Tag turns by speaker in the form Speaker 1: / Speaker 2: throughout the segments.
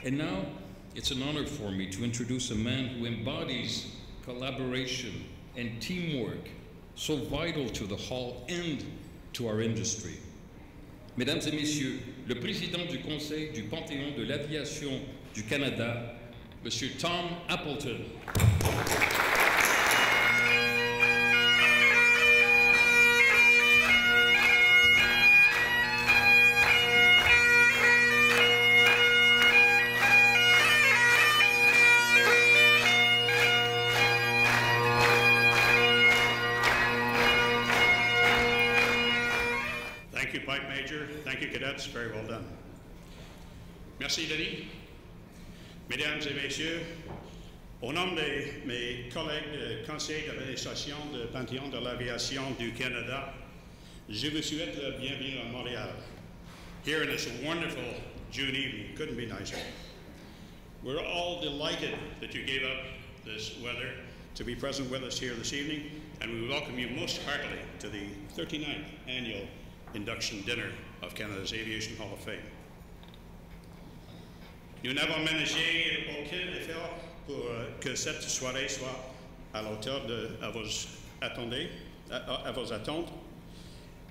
Speaker 1: And now, it's an honor for me to introduce a man who embodies collaboration and teamwork so vital to the Hall and to our industry. Mesdames et messieurs, le président du Conseil du Panthéon de l'Aviation du Canada, Monsieur Tom Appleton.
Speaker 2: Thank you, Pipe Major. Thank you, cadets. Very well done. Merci, Denis. Mesdames et messieurs, au nom de mes collègues de conseil d'administration du Panthéon de l'Aviation du Canada, je vous souhaite la bienvenue à Montréal. Here in this wonderful June evening, couldn't be nicer. We're all delighted that you gave up this weather to be present with us here this evening, and we welcome you most heartily to the 39th annual induction dinner of Canada's Aviation Hall of Fame. Nous n'avons ménagé aucun effort pour que cette soirée soit à la hauteur à vos attentes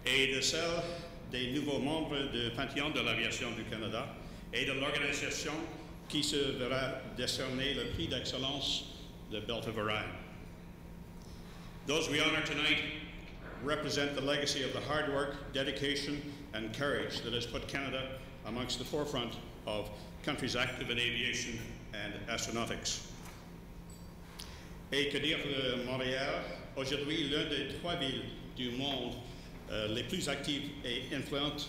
Speaker 2: et de celles des nouveaux membres du Panthéon de l'Aviation du Canada et de l'organisation qui se verra décerner le prix d'excellence de Belt of Orion. Those we honor tonight represent the legacy of the hard work, dedication, and courage that has put Canada amongst the forefront of countries active in aviation and astronautics. Et que dire de Montréal, aujourd'hui l'une des 3 villes du monde les plus actives et influentes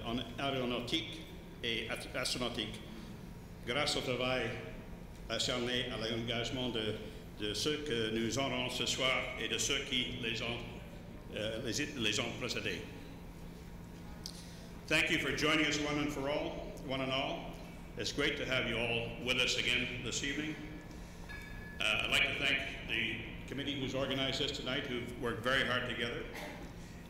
Speaker 2: en aéronautique et astronautique, grâce au travail acharné à l'engagement de ceux que nous honorons ce soir et de ceux qui les ont précédés. Thank you for joining us one and all. It's great to have you all with us again this evening. I'd like to thank the committee who's organized this tonight, who've worked very hard together.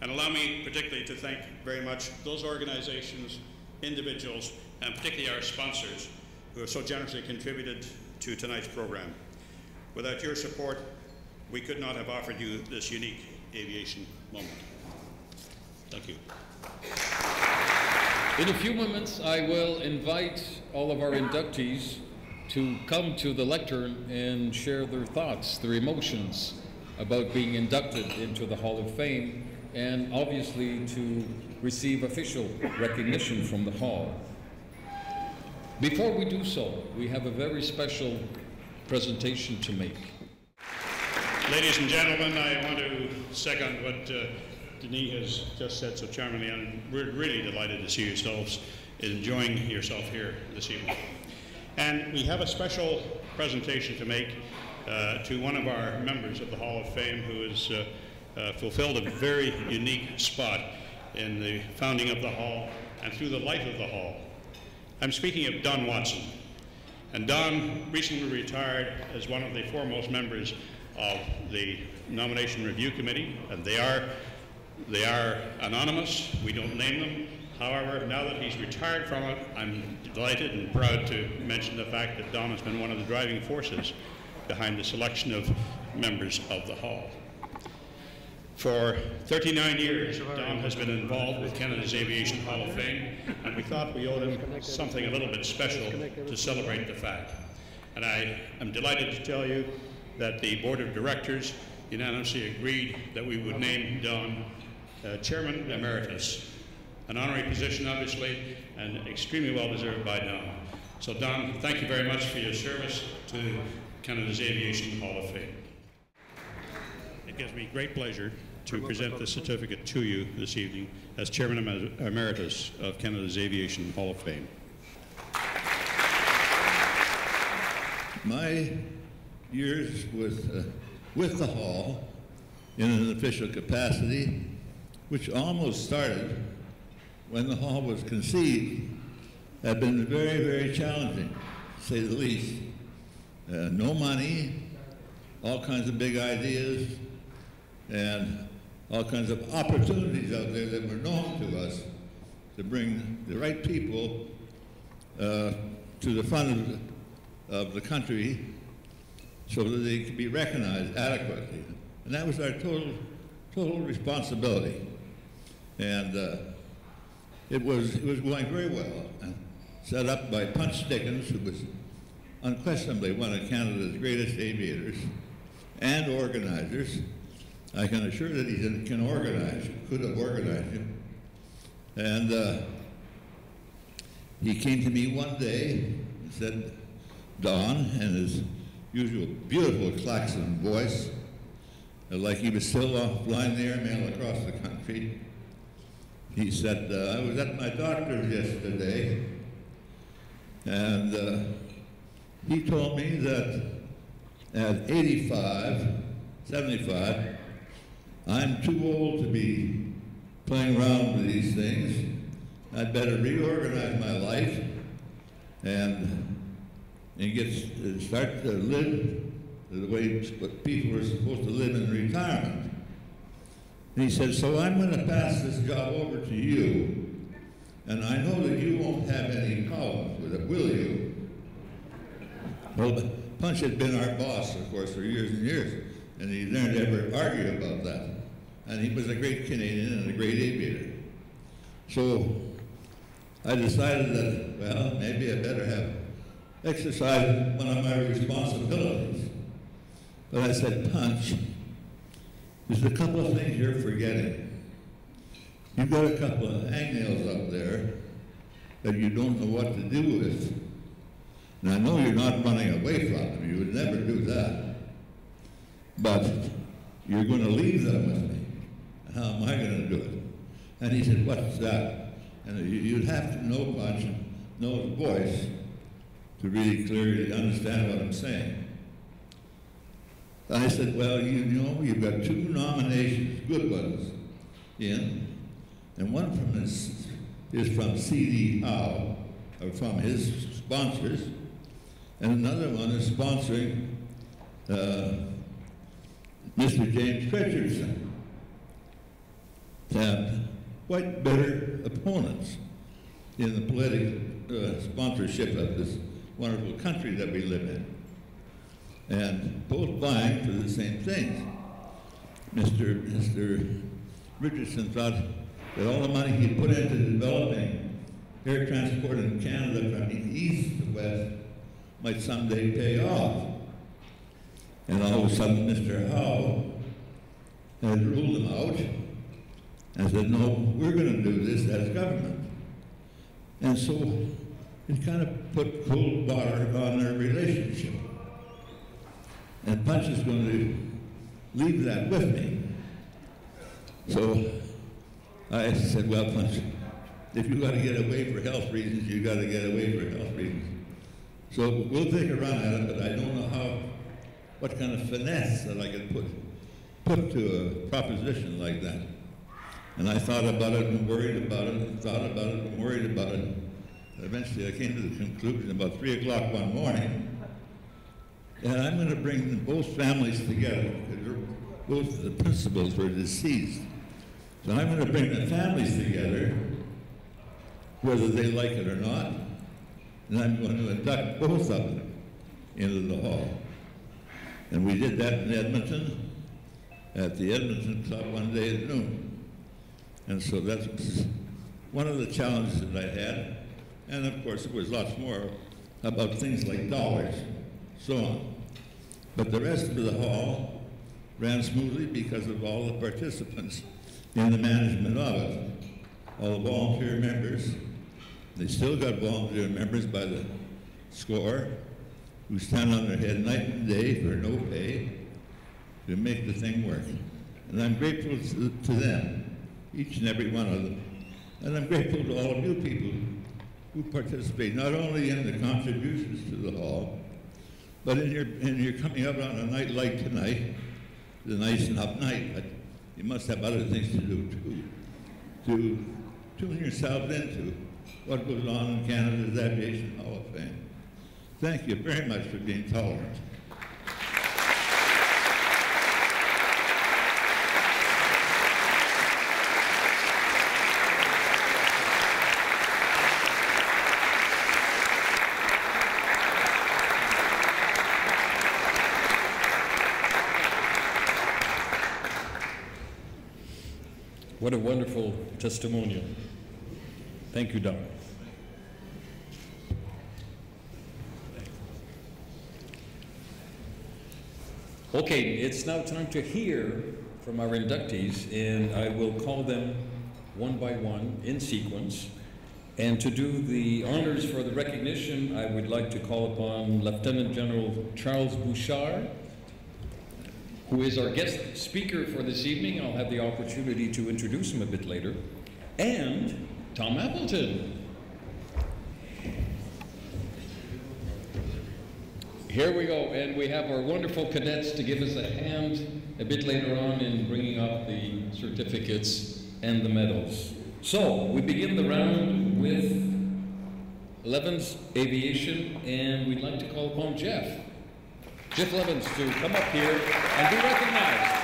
Speaker 2: And allow me particularly to thank very much those organizations, individuals, and particularly our sponsors who have so generously contributed to tonight's program. Without your support, we could not have offered you this unique aviation moment. Thank you.
Speaker 1: In a few moments, I will invite all of our inductees to come to the lectern and share their thoughts, their emotions about being inducted into the Hall of Fame, and obviously to receive official recognition from the Hall. Before we do so, we have a very special presentation to make.
Speaker 2: Ladies and gentlemen, I want to second what Denis has just said so charmingly, and we're really delighted to see yourselves enjoying yourself here this evening. And we have a special presentation to make to one of our members of the Hall of Fame who has fulfilled a very unique spot in the founding of the Hall and through the life of the Hall. I'm speaking of Don Watson. And Don recently retired as one of the foremost members of the Nomination Review Committee, and they are anonymous. We don't name them. However, now that he's retired from it, I'm delighted and proud to mention the fact that Don has been one of the driving forces behind the selection of members of the Hall. For 39 years, Don has been involved with Canada's Aviation Hall of Fame, and we thought we owed him something a little bit special to celebrate the fact. And I am delighted to tell you that the Board of Directors unanimously agreed that we would name Don Chairman Emeritus, an honorary position, obviously, and extremely well deserved by Don. So Don, thank you very much for your service to Canada's Aviation Hall of Fame. It gives me great pleasure to present the certificate to you this evening as Chairman Emeritus of Canada's Aviation Hall of Fame.
Speaker 3: My years with the Hall in an official capacity, which almost started when the Hall was conceived, have been very, very challenging, to say the least. No money, all kinds of big ideas, and all kinds of opportunities out there that were known to us to bring the right people to the front of the country so that they could be recognized adequately. And that was our total responsibility. And it was going very well. And set up by Punch Dickens, who was unquestionably one of Canada's greatest aviators and organizers. I can assure that he can organize, could have organized him. And he came to me one day and said, Don, in his usual beautiful klaxon voice, like he was still flying the airmail across the country, he said, I was at my doctor's yesterday, and he told me that at 85, 75, I'm too old to be playing around with these things. I'd better reorganize my life and start to live the way people are supposed to live in retirement. And he said, so I'm going to pass this job over to you, and I know that you won't have any problems with it, will you? Well, Punch had been our boss, of course, for years and years, and he never ever argued about that. And he was a great Canadian and a great aviator. So I decided that, well, maybe I better have exercised one of my responsibilities. But I said, Punch, there's a couple of things you're forgetting. You've got a couple of hangnails up there that you don't know what to do with. And I know you're not running away from them. You would never do that. But you're going to leave them with me. How am I going to do it? And he said, what's that? And you'd have to know Punch and know his voice to really clearly understand what I'm saying. I said, well, you know, you've got 2 nominations, good ones, in, and one is from C.D. Howe, or from his sponsors, and another one is sponsoring Mr. James Richardson. And quite bitter opponents in the political sponsorship of this wonderful country that we live in. And both vying for the same things. Mr. Richardson thought that all the money he put into developing air transport in Canada from the east to west might someday pay off. And all of a sudden, Mr. Howe has ruled him out and said, no, we're going to do this as government. And so it kind of put cold water on their relationship. And Punch is going to leave that with me. So I said, well, Punch, if you got to get away for health reasons, you got to get away for health reasons. So we'll take a run at it, but I don't know what kind of finesse that I could put to a proposition like that. And I thought about it and worried about it, and thought about it and worried about it. Eventually I came to the conclusion about 3 o'clock one morning, and I'm going to bring both families together, because both of the principals were deceased. So I'm going to bring the families together, whether they like it or not, and I'm going to induct both of them into the hall. And we did that in Edmonton, at the Edmonton Club one day at noon. And so that's one of the challenges that I had. And of course, there was lots more about things like dollars, so on. But the rest of the hall ran smoothly because of all the participants in the management of it. All the volunteer members. They still got volunteer members by the score who stand on their head night and day for no pay to make the thing work. And I'm grateful to them, each and every one of them. And I'm grateful to all of you people who participate, not only in the contributions to the hall, but in your coming up on a night like tonight. It's a nice enough night, but you must have other things to do too, to tune yourself into what goes on in Canada's Aviation Hall of Fame. Thank you very much for being tolerant.
Speaker 1: What a wonderful testimonial. Thank you, Don. Okay, it's now time to hear from our inductees, and I will call them one by one in sequence. And to do the honors for the recognition, I would like to call upon Lieutenant General Charles Bouchard, who is our guest speaker for this evening. I'll have the opportunity to introduce him a bit later. And Tom Appleton. Here we go, and we have our wonderful cadets to give us a hand a bit later on in bringing up the certificates and the medals. So, we begin the round with Levens Aviation, and we'd like to call upon Jeff Levens to come up here and be recognized.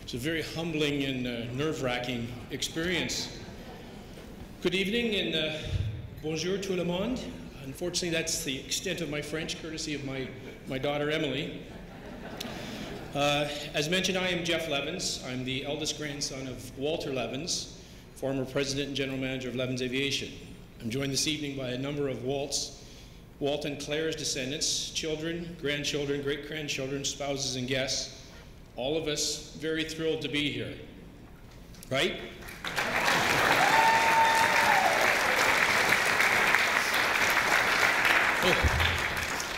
Speaker 4: It's a very humbling and nerve-wracking experience. Good evening and bonjour tout le monde. Unfortunately, that's the extent of my French, courtesy of my daughter, Emily. As mentioned, I am Jeff Levens. I'm the eldest grandson of Walter Levens, former president and general manager of Levens Aviation. I'm joined this evening by a number of Walt and Claire's descendants, children, grandchildren, great-grandchildren, spouses, and guests. All of us very thrilled to be here, right?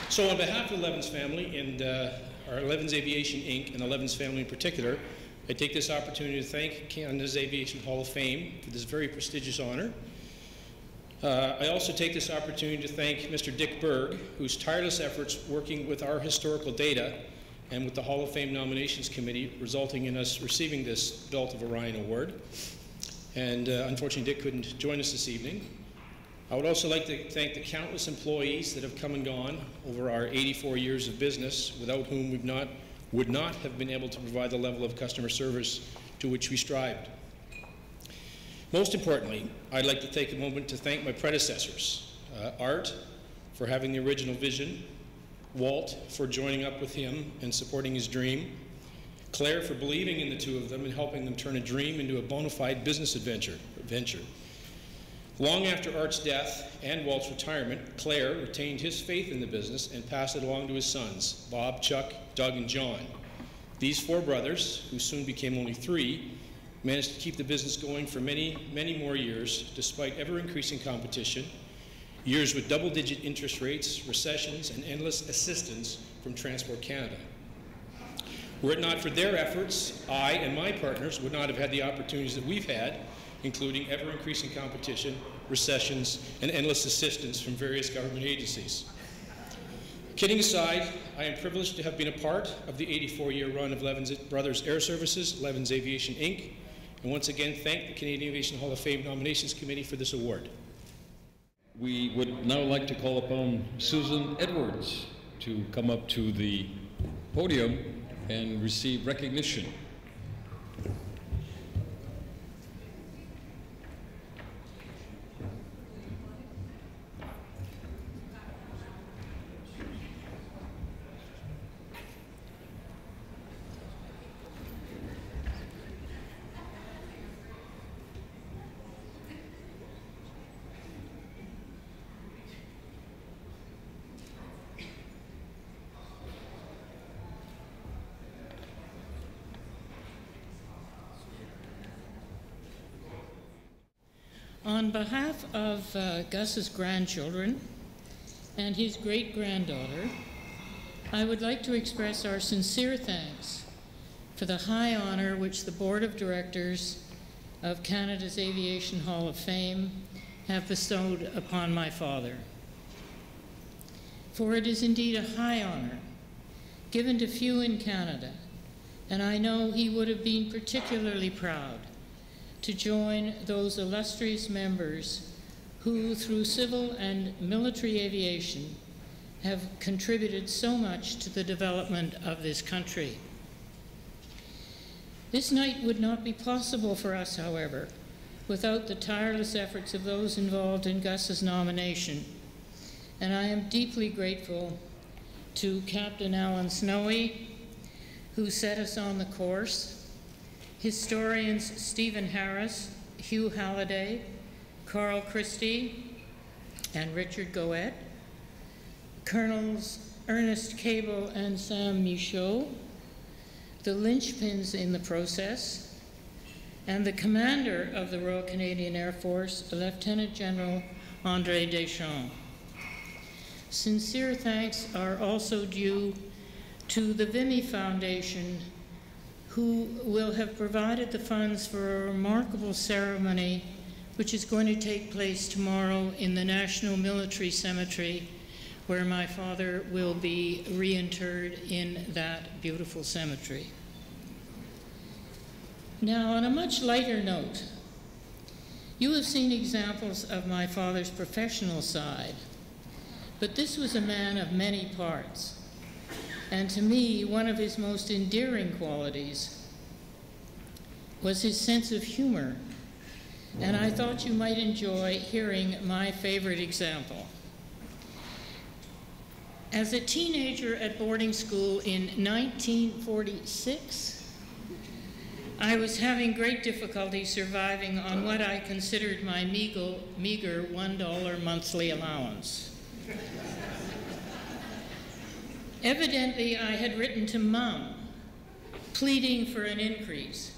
Speaker 4: So on behalf of the Levens family and our Levens Aviation Inc. and the Levens family in particular, I take this opportunity to thank Canada's Aviation Hall of Fame for this very prestigious honor. I also take this opportunity to thank Mr. Dick Berg, whose tireless efforts working with our historical data and with the Hall of Fame Nominations Committee, resulting in us receiving this Belt of Orion Award. And unfortunately, Dick couldn't join us this evening. I would also like to thank the countless employees that have come and gone over our 84 years of business, without whom we would not have been able to provide the level of customer service to which we strived. Most importantly, I'd like to take a moment to thank my predecessors, Art for having the original vision, Walt for joining up with him and supporting his dream, Claire for believing in the two of them and helping them turn a dream into a bona fide business adventure. Long after Art's death and Walt's retirement, Claire retained his faith in the business and passed it along to his sons, Bob, Chuck, Doug, and John. These four brothers, who soon became only three, managed to keep the business going for many, many more years, despite ever-increasing competition, years with double-digit interest rates, recessions, and endless assistance from Transport Canada. Were it not for their efforts, I and my partners would not have had the opportunities that we've had, including ever-increasing competition, recessions, and endless assistance from various government agencies. Kidding aside, I am privileged to have been a part of the 84-year run of Levens Brothers Air Services, Levens Aviation Inc., and once again thank the Canadian Aviation Hall of Fame Nominations Committee for this award.
Speaker 1: We would now like to call upon Susan Edwards to come up to the podium and receive recognition.
Speaker 5: On behalf of Gus's grandchildren and his great-granddaughter, I would like to express our sincere thanks for the high honor which the Board of Directors of Canada's Aviation Hall of Fame have bestowed upon my father. For it is indeed a high honor given to few in Canada, and I know he would have been particularly proud to join those illustrious members who, through civil and military aviation, have contributed so much to the development of this country. This night would not be possible for us, however, without the tireless efforts of those involved in Gus's nomination, and I am deeply grateful to Captain Alan Snowy, who set us on the course, historians Stephen Harris, Hugh Halliday, Carl Christie, and Richard Goet, Colonels Ernest Cable and Sam Michaud, the linchpins in the process, and the commander of the Royal Canadian Air Force, Lieutenant General André Deschamps. Sincere thanks are also due to the Vimy Foundation, who will have provided the funds for a remarkable ceremony which is going to take place tomorrow in the National Military Cemetery, where my father will be reinterred in that beautiful cemetery. Now, on a much lighter note, you have seen examples of my father's professional side, but this was a man of many parts. And to me, one of his most endearing qualities was his sense of humor. And I thought you might enjoy hearing my favorite example. As a teenager at boarding school in 1946, I was having great difficulty surviving on what I considered my meager $1 monthly allowance. Evidently, I had written to Mom, pleading for an increase,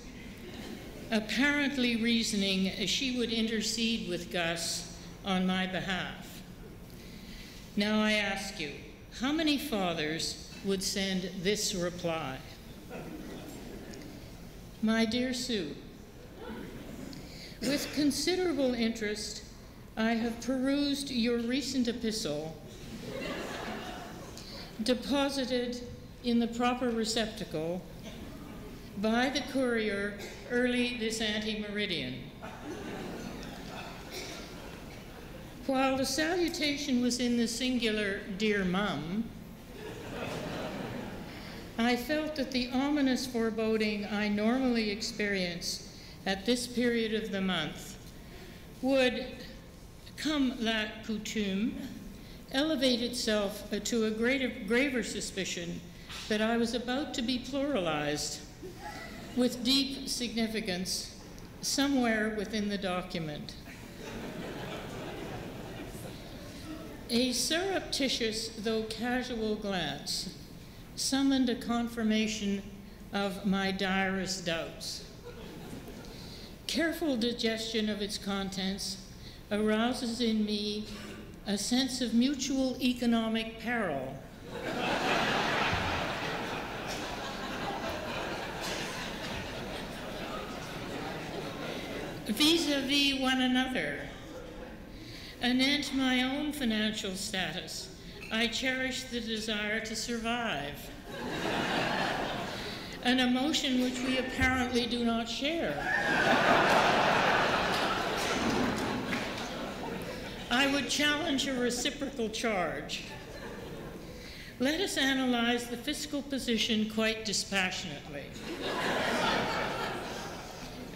Speaker 5: apparently reasoning she would intercede with Gus on my behalf. Now I ask you, how many fathers would send this reply? My dear Sue, with considerable interest, I have perused your recent epistle, deposited in the proper receptacle by the courier early this ante-meridian. While the salutation was in the singular, "Dear Mum," I felt that the ominous foreboding I normally experience at this period of the month would, comme la coutume, elevate itself to a graver suspicion that I was about to be pluralized with deep significance somewhere within the document. A surreptitious, though casual glance summoned a confirmation of my direst doubts. Careful digestion of its contents arouses in me a sense of mutual economic peril. Vis-a-vis one another. Anent my own financial status, I cherish the desire to survive, an emotion which we apparently do not share. I would challenge a reciprocal charge. Let us analyze the fiscal position quite dispassionately.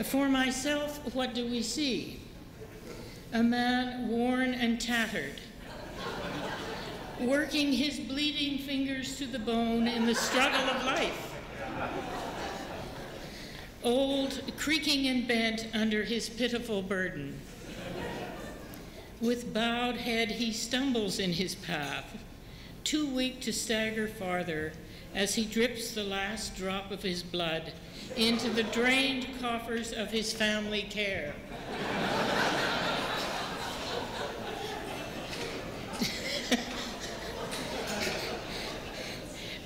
Speaker 5: For myself, what do we see? A man worn and tattered, working his bleeding fingers to the bone in the struggle of life. Old, creaking and bent under his pitiful burden. With bowed head, he stumbles in his path, too weak to stagger farther as he drips the last drop of his blood into the drained coffers of his family care.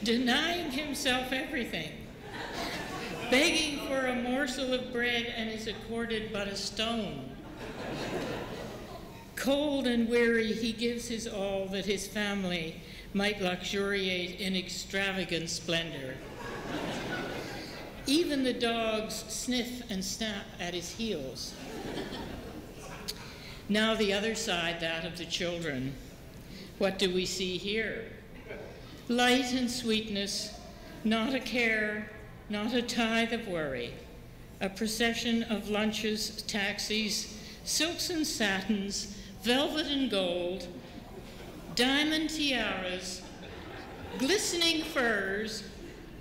Speaker 5: denying himself everything, begging for a morsel of bread and is accorded but a stone. Cold and weary, he gives his all that his family might luxuriate in extravagant splendor. Even the dogs sniff and snap at his heels. Now the other side, that of the children. What do we see here? Light and sweetness, not a care, not a tithe of worry. A procession of lunches, taxis, silks and satins, velvet and gold, diamond tiaras, glistening furs,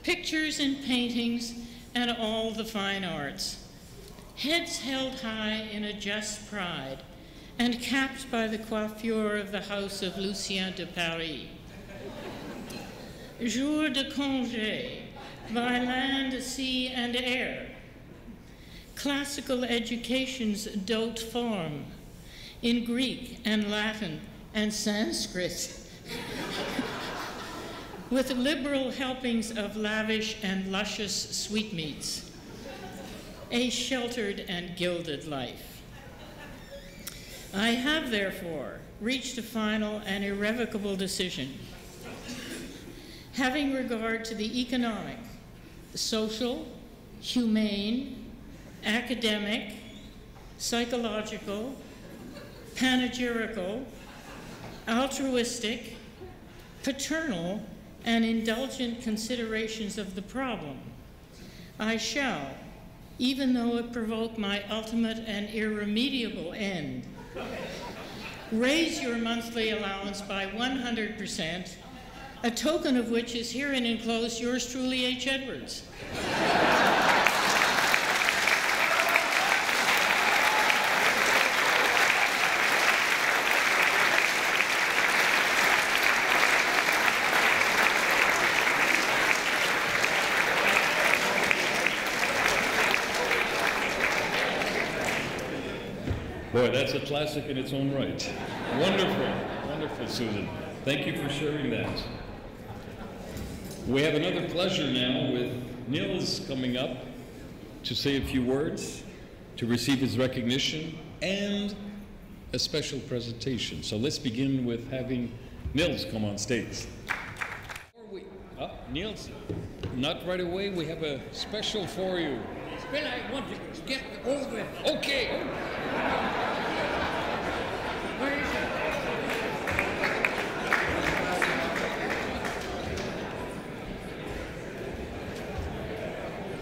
Speaker 5: pictures and paintings, and all the fine arts. Heads held high in a just pride, and capped by the coiffure of the house of Lucien de Paris. Jour de congé, by land, sea, and air. Classical education's dote form, in Greek and Latin and Sanskrit, with liberal helpings of lavish and luscious sweetmeats. A sheltered and gilded life. I have, therefore, reached a final and irrevocable decision. Having regard to the economic, social, humane, academic, psychological, panegyrical, altruistic, paternal, and indulgent considerations of the problem, I shall, even though it provoke my ultimate and irremediable end, raise your monthly allowance by 100%, a token of which is herein enclosed yours truly, H. Edwards.
Speaker 1: Boy, that's a classic in its own right. Wonderful, wonderful, Susan. Thank you for sharing that. We have another pleasure now with Niels coming up to say a few words, to receive his recognition, and a special presentation. So let's begin with having Niels come on stage. Niels, not right away. We have a special for you.
Speaker 6: Well, I want to get over it.
Speaker 1: Okay.
Speaker 6: Where is it?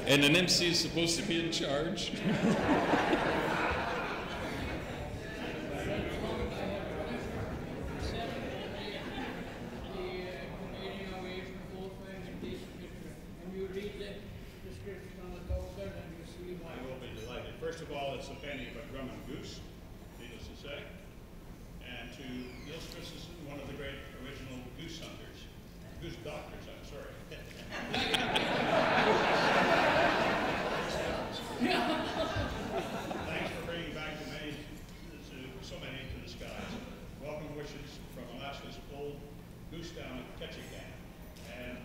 Speaker 1: And an MC is supposed to be in charge.
Speaker 2: First of all, it's a painting of a Drummond goose, needless to say, and to Niels Christensen, one of the great original goose hunters, goose doctors, I'm sorry. Thanks for bringing back so many to the skies. Welcome wishes from Alaska's old goose town of Ketchikan, and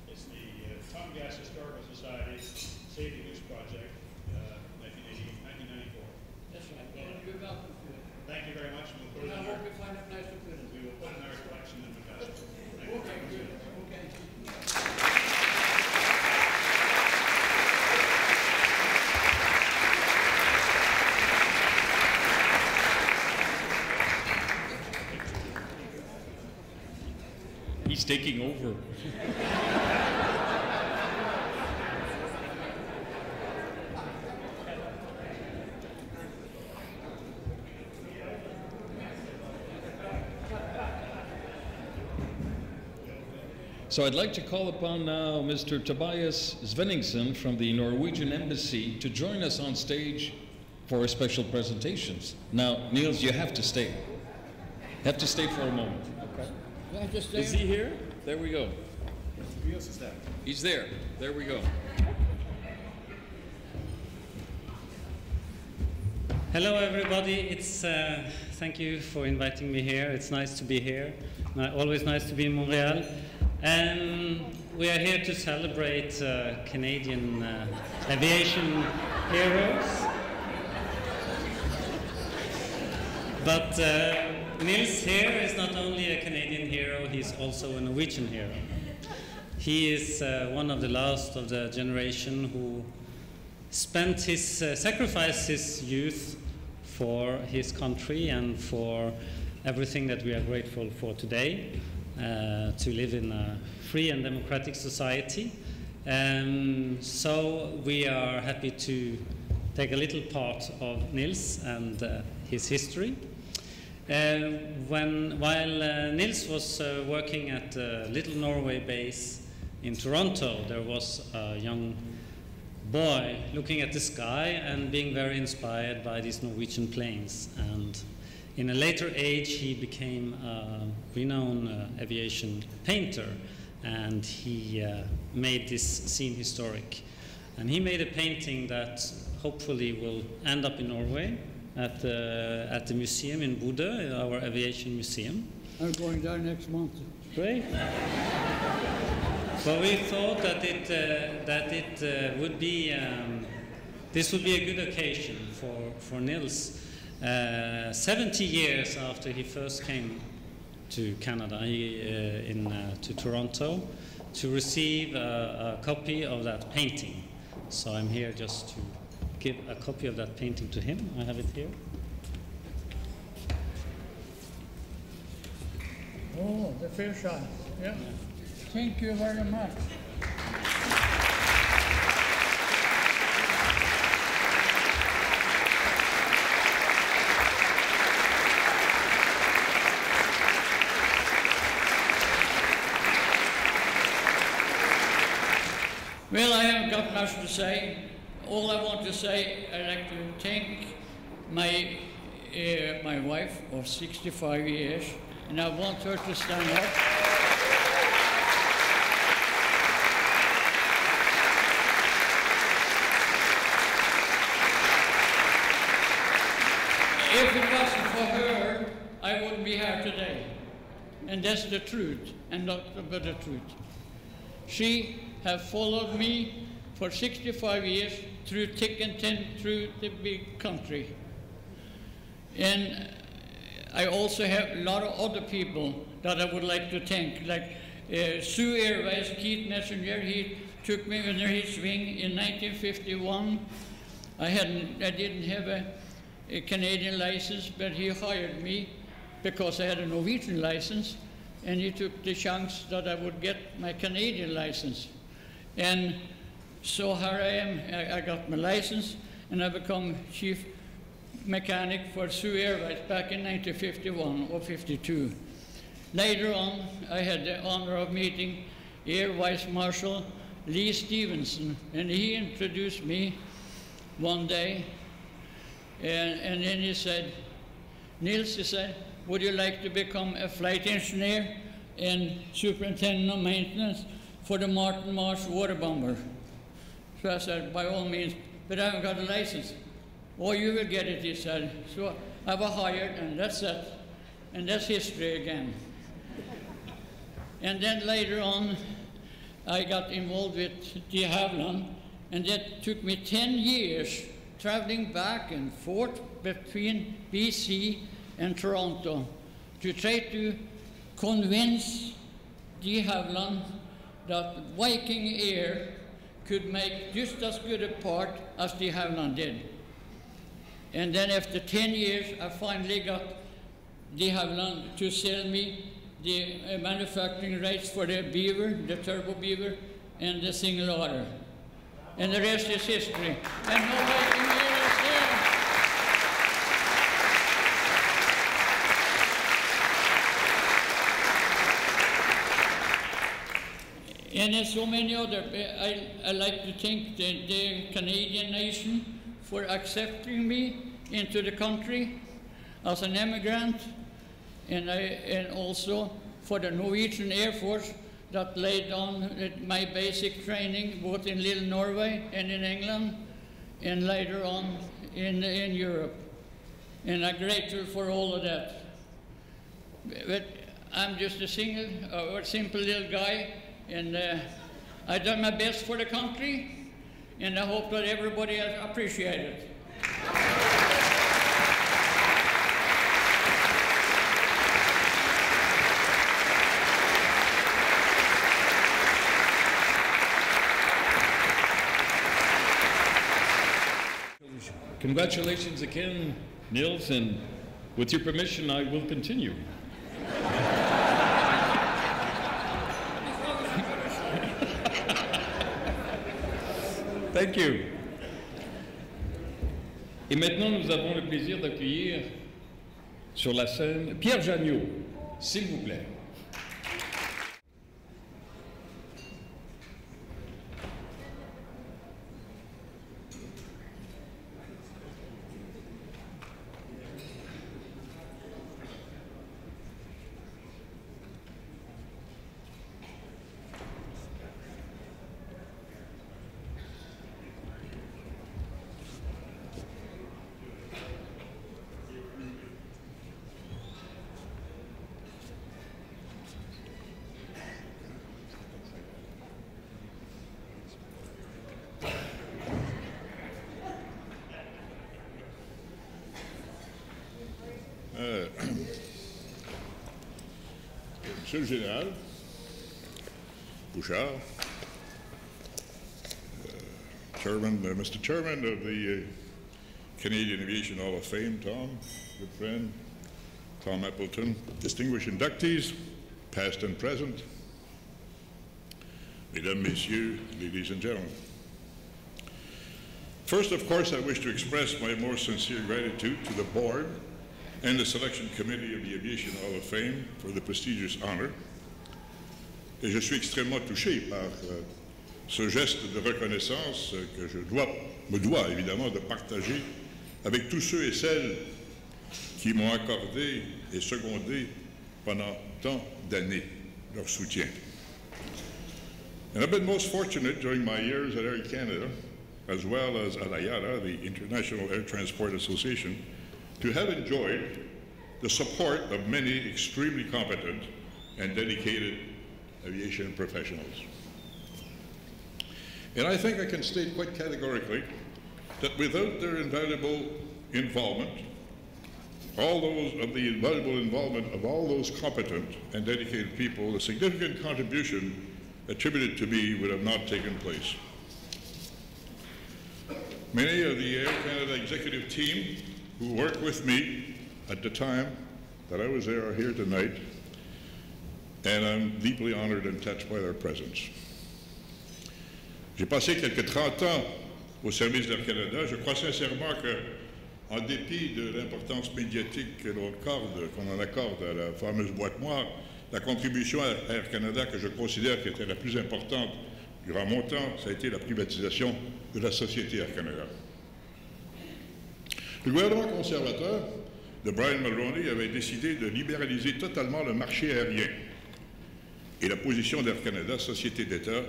Speaker 2: it's the Tongass Historical Society Save the Goose Project. 1994.
Speaker 6: That's right. Well, you're welcome to it.
Speaker 2: Thank you very much. We'll put it
Speaker 6: I
Speaker 2: in
Speaker 6: hope you find it nice and good.
Speaker 2: we will put it in our collection in the festival. Thank you.
Speaker 6: Okay, good. Okay.
Speaker 1: He's taking over. So I'd like to call upon now Mr. Tobias Svenningsson from the Norwegian Embassy to join us on stage for our special presentations. Now, Niels, you have to stay. Have to stay for a moment. Okay.
Speaker 6: Do I have to stay?
Speaker 1: Is he here? There we go. Niels is there. He's there. There we go.
Speaker 7: Hello, everybody. It's thank you for inviting me here. It's nice to be here. Always nice to be in Montreal. we are here to celebrate Canadian aviation heroes. But Nils here is not only a Canadian hero, he's also a Norwegian hero. He is one of the last of the generation who spent sacrificed his youth for his country and for everything that we are grateful for today, to live in a free and democratic society. So we are happy to take a little part of Nils and his history. While Nils was working at Little Norway base in Toronto, there was a young boy looking at the sky and being very inspired by these Norwegian planes. And in a later age, he became a renowned aviation painter, and he made this scene historic. And he made a painting that hopefully will end up in Norway at the museum in Bodø, our aviation museum.
Speaker 6: I'm going there next month.
Speaker 7: Great. But we thought that it would be this would be a good occasion for Nils. 70 years after he first came to Canada, to Toronto, to receive a copy of that painting. So I'm here just to give a copy of that painting to him. I have it here.
Speaker 6: Oh, the fish eye. Yeah. Thank you very much. Well, I haven't got much to say. All I want to say, I'd like to thank my wife of 65 years, and I want her to stand up. If it wasn't for her, I wouldn't be here today. And that's the truth, and not but the truth. She have followed me for 65 years through thick and thin, through the big country. And I also have a lot of other people that I would like to thank, like Sue Airways, Keith Messenger. He took me under his wing in 1951. I didn't have a Canadian license, but he hired me because I had a Norwegian license, and he took the chance that I would get my Canadian license. And so here I am. I got my license, and I become chief mechanic for Sue Airways back in 1951 or 52. Later on, I had the honor of meeting Air Vice Marshal Lee Stevenson, and he introduced me one day, and then he said, Nils, he said, would you like to become a flight engineer and superintendent of maintenance for the Martin Marsh water bomber? So I said, by all means, but I haven't got a license. Oh, you will get it, he said. So I was hired, and that's it. And that's history again. And then later on, I got involved with de Havilland, and that took me 10 years traveling back and forth between BC and Toronto to try to convince de Havilland that Viking Air could make just as good a part as de Havilland did. And then after 10 years, I finally got de Havilland to sell me the manufacturing rights for the Beaver, the Turbo Beaver, and the single otter. And the rest is history. And no Viking Air is there. And there's so many other. I like to thank the Canadian nation for accepting me into the country as an immigrant, and also for the Norwegian Air Force that laid down my basic training both in Little Norway and in England, and later on in Europe. And I'm grateful for all of that. But I'm just a simple little guy, and I done my best for the country, and I hope that everybody appreciates it.
Speaker 1: Congratulations again, Nils, and with your permission, I will continue. Thank you. Et maintenant, nous avons le plaisir d'accueillir sur la scène Pierre Jagneau, s'il vous plaît.
Speaker 8: Monsieur le Général, Bouchard, Mr. Chairman of the Canadian Aviation Hall of Fame, Tom, good friend, Tom Appleton, distinguished inductees, past and present, Mesdames, Messieurs, ladies and gentlemen. First, of course, I wish to express my most sincere gratitude to the board and the Selection Committee of the Aviation Hall of Fame for the prestigious honor. Et je suis extrêmement touché par ce geste de reconnaissance que je me dois évidemment de partager avec tous ceux et celles qui m'ont accordé et secondé pendant tant d'années leur soutien. And I've been most fortunate during my years at Air Canada, as well as at IATA, the International Air Transport Association, to have enjoyed the support of many extremely competent and dedicated aviation professionals. And I think I can state quite categorically that without their invaluable involvement, of all those competent and dedicated people, a significant contribution attributed to me would have not taken place. Many of the Air Canada executive team who worked with me at the time that I was there are here tonight, and I'm deeply honored and touched by their presence. J'ai passé quelques 30 ans au service d'Air Canada. Je crois sincèrement que, en dépit de l'importance médiatique qu'on en accorde à la fameuse boîte noire, la contribution à Air Canada que je considère qui était la plus importante durant mon temps, ça a été la privatisation de la société Air Canada. Le gouvernement conservateur de Brian Mulroney avait décidé de libéraliser totalement le marché aérien. Et la position d'Air Canada, société d'État,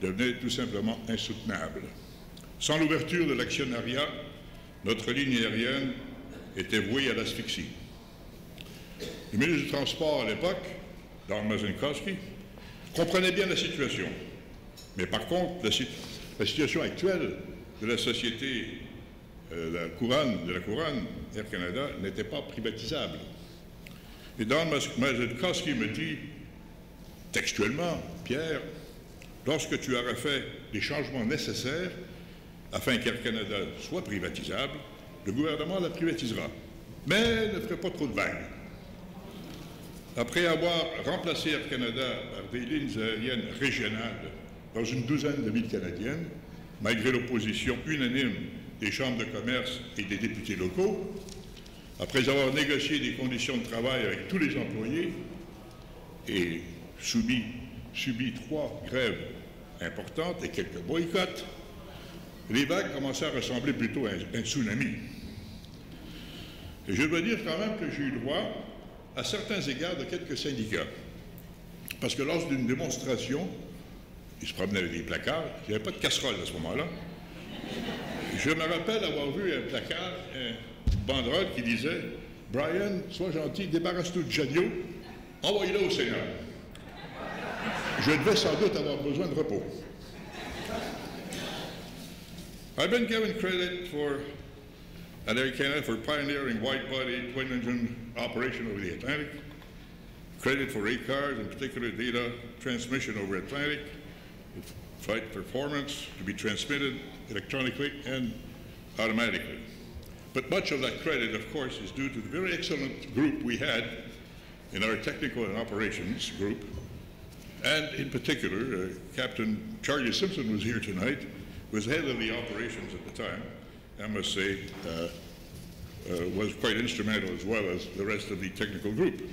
Speaker 8: devenait tout simplement insoutenable. Sans l'ouverture de l'actionnariat, notre ligne aérienne était vouée à l'asphyxie. Le ministre du Transport à l'époque, Don Mazinkowski, comprenait bien la situation. Mais par contre, la situation actuelle de la société de la couronne, Air Canada, n'était pas privatisable. Et Don Mazinkowski me dit, textuellement, Pierre, lorsque tu auras fait les changements nécessaires afin qu'Air Canada soit privatisable, le gouvernement la privatisera. Mais ne ferait pas trop de vagues. Après avoir remplacé Air Canada par des lignes aériennes régionales dans une douzaine de villes canadiennes, malgré l'opposition unanime des chambres de commerce et des députés locaux, après avoir négocié des conditions de travail avec tous les employés et subi 3 grèves importantes et quelques boycotts, les vagues commençaient à ressembler plutôt à un tsunami. Et je dois dire quand même que j'ai eu droit à certains égards de quelques syndicats. Parce que lors d'une démonstration, ils se promenaient avec des placards, il n'y avait pas de casserole à ce moment-là. Je me rappelle avoir vu un placard, une banderole qui disait « Brian, sois gentil, débarrasse-toi de Jagneau, envoyez-le au Sénat. » Je devais sans doute avoir besoin de repos. I've been given credit at Air Canada for pioneering wide-body twin-engine operation over the Atlantic, credit for ACARS, in particular data transmission over Atlantic, flight performance to be transmitted electronically and automatically. But much of that credit, of course, is due to the very excellent group we had in our technical and operations group. And in particular, Captain Charlie Simpson was here tonight, was head of the operations at the time, I must say, was quite instrumental as well as the rest of the technical group.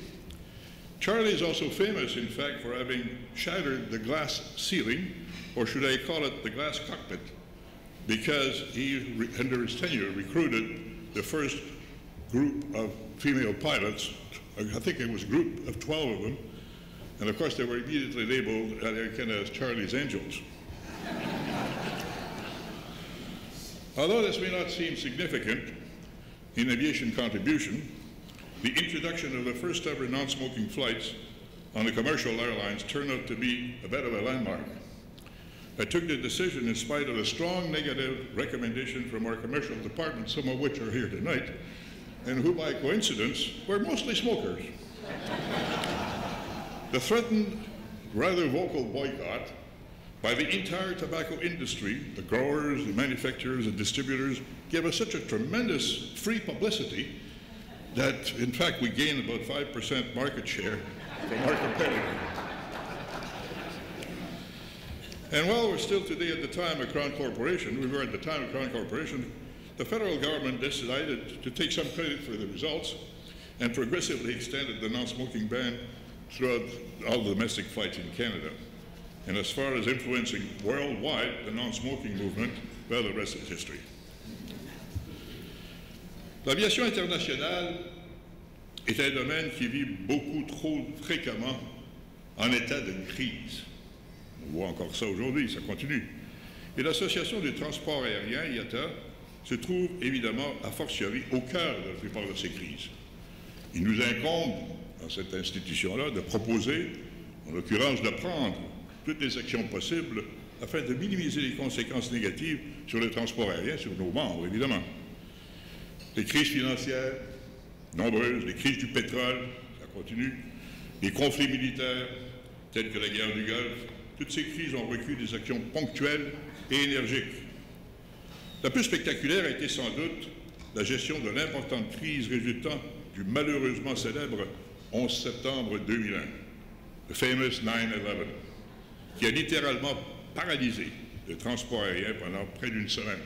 Speaker 8: Charlie is also famous, in fact, for having shattered the glass ceiling, or should I call it the glass cockpit, because he, under his tenure, recruited the first group of female pilots. I think it was a group of 12 of them, and of course they were immediately labeled at Air Canada as Charlie's Angels. Although this may not seem significant in aviation contribution, the introduction of the first ever non-smoking flights on the commercial airlines turned out to be a bit of a landmark. I took the decision in spite of a strong negative recommendation from our commercial department, some of which are here tonight, and who by coincidence were mostly smokers. The threatened, rather vocal boycott by the entire tobacco industry, the growers, the manufacturers, the distributors, gave us such a tremendous free publicity that, in fact, we gained about 5% market share from our competitor. And while we're still today at the time of Crown Corporation, the federal government decided to take some credit for the results and progressively extended the non-smoking ban throughout all domestic flights in Canada. And as far as influencing worldwide the non-smoking movement, well, the rest is history. L'aviation internationale est un domaine qui vit beaucoup trop fréquemment en état de crise. On voit encore ça aujourd'hui, ça continue. Et l'Association du transport aérien, IATA, se trouve évidemment a fortiori au cœur de la plupart de ces crises. Il nous incombe, dans cette institution-là, de proposer, en l'occurrence de prendre toutes les actions possibles afin de minimiser les conséquences négatives sur le transport aérien, sur nos membres, évidemment. Les crises financières, nombreuses, les crises du pétrole, ça continue, les conflits militaires, tels que la guerre du Golfe, toutes ces crises ont requis des actions ponctuelles et énergiques. La plus spectaculaire a été sans doute la gestion de l'importante crise résultant du malheureusement célèbre 11 septembre 2001, le famous 9/11, qui a littéralement paralysé le transport aérien pendant près d'une semaine.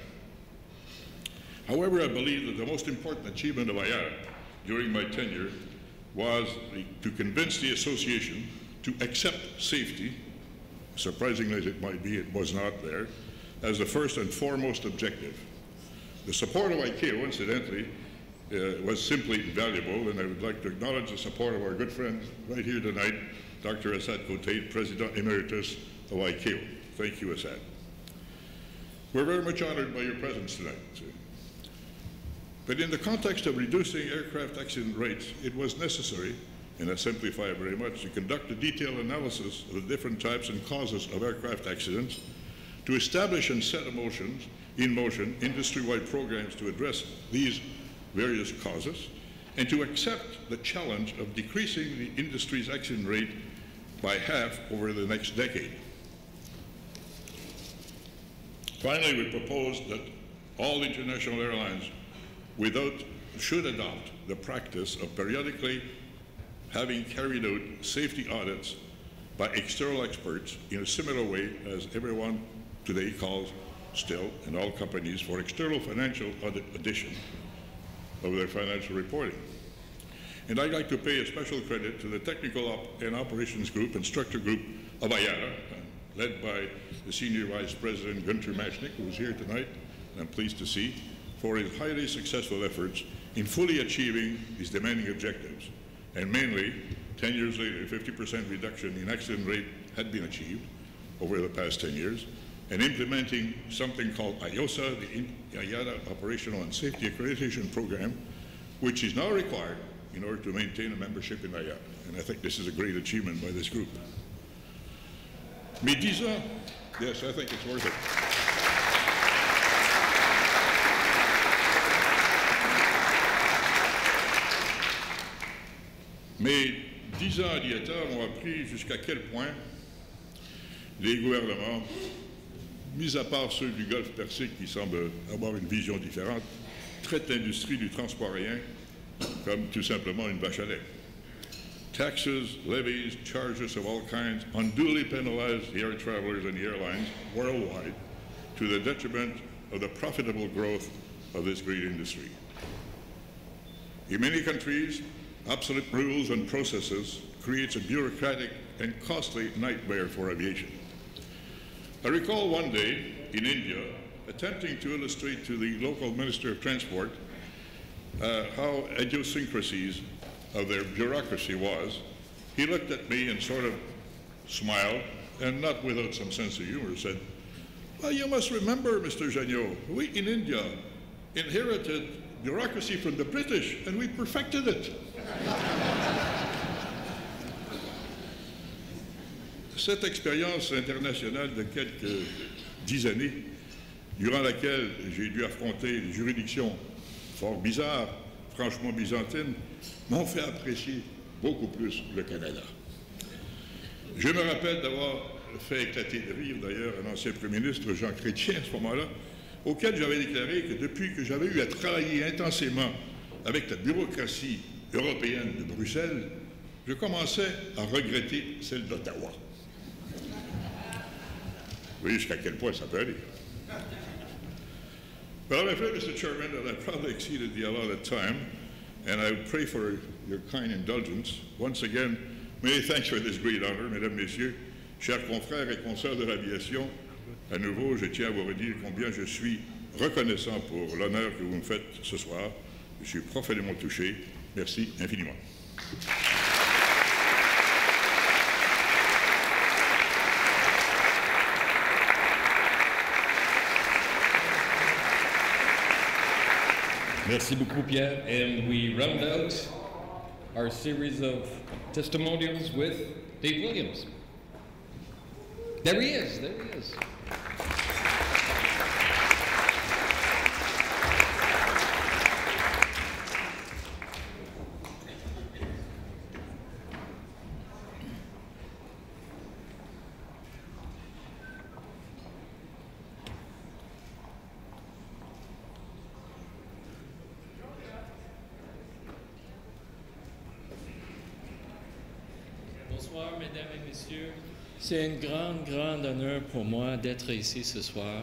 Speaker 8: However, I believe that the most important achievement of IATA during my tenure was to convince the association to accept safety, surprisingly as it might be, it was not there, as the first and foremost objective. The support of ICAO, incidentally, was simply invaluable, and I would like to acknowledge the support of our good friend right here tonight, Dr. Assad Koteid, President Emeritus of ICAO. Thank you, Assad. We're very much honored by your presence tonight. But in the context of reducing aircraft accident rates, it was necessary, and I simplify it very much, to conduct a detailed analysis of the different types and causes of aircraft accidents, to establish and set in motion industry-wide programs to address these various causes, and to accept the challenge of decreasing the industry's accident rate by half over the next decade. Finally, we proposed that all international airlines should adopt the practice of periodically having carried out safety audits by external experts in a similar way as everyone today calls still in all companies for external financial audition of their financial reporting. And I'd like to pay a special credit to the Technical and Operations Group and Structure Group of IATA, led by the Senior Vice President Gunter Machnik, who is here tonight, and I'm pleased to see, for his highly successful efforts in fully achieving these demanding objectives. And mainly, 10 years later, a 50% reduction in accident rate had been achieved over the past 10 years, and implementing something called IOSA, the IATA Operational and Safety Accreditation Program, which is now required in order to maintain a membership in IATA. And I think this is a great achievement by this group. Mais 10 ans, yes, I think it's worth it. Mais 10 ans d'y être ont appris jusqu'à quel point les gouvernements, mis à part ceux du Golfe Persique qui semblent avoir une vision différente, traitent l'industrie du transport aérien comme tout simplement une vache à lait. Taxes, levies, charges of all kinds unduly penalize the air travelers and the airlines worldwide to the detriment of the profitable growth of this great industry. In many countries, obsolete rules and processes creates a bureaucratic and costly nightmare for aviation. I recall one day in India attempting to illustrate to the local Minister of Transport how idiosyncrasies of their bureaucracy was. He looked at me and sort of smiled, and not without some sense of humor said, "Well, you must remember, Mr. Janot, we in India inherited bureaucracy from the British, and we perfected it." Cette expérience internationale de quelques 10 années, durant laquelle j'ai dû affronter des juridictions fort bizarres, franchement byzantines, m'ont fait apprécier beaucoup plus le Canada. Je me rappelle d'avoir fait éclater de rire d'ailleurs un ancien Premier ministre, Jean Chrétien, à ce moment-là, auquel j'avais déclaré que depuis que j'avais eu à travailler intensément avec la bureaucratie européenne de Bruxelles, je commençais à regretter celle d'Ottawa. Vous voyez jusqu'à quel point ça peut aller. Well, I'm afraid, Mr. Chairman, that I probably exceeded the allotted time, and I pray for your kind indulgence. Once again, many thanks for this great honor, mesdames, messieurs, chers confrères et consoeurs de l'aviation. À nouveau, je tiens à vous redire combien je suis reconnaissant pour l'honneur que vous me faites ce soir. Je suis profondément touché. Merci infiniment.
Speaker 1: Merci beaucoup, Pierre. And we round out our series of testimonials with Dave Williams. There he is. There he is.
Speaker 9: Bonsoir, mesdames et messieurs. C'est un grand honneur pour moi d'être ici ce soir.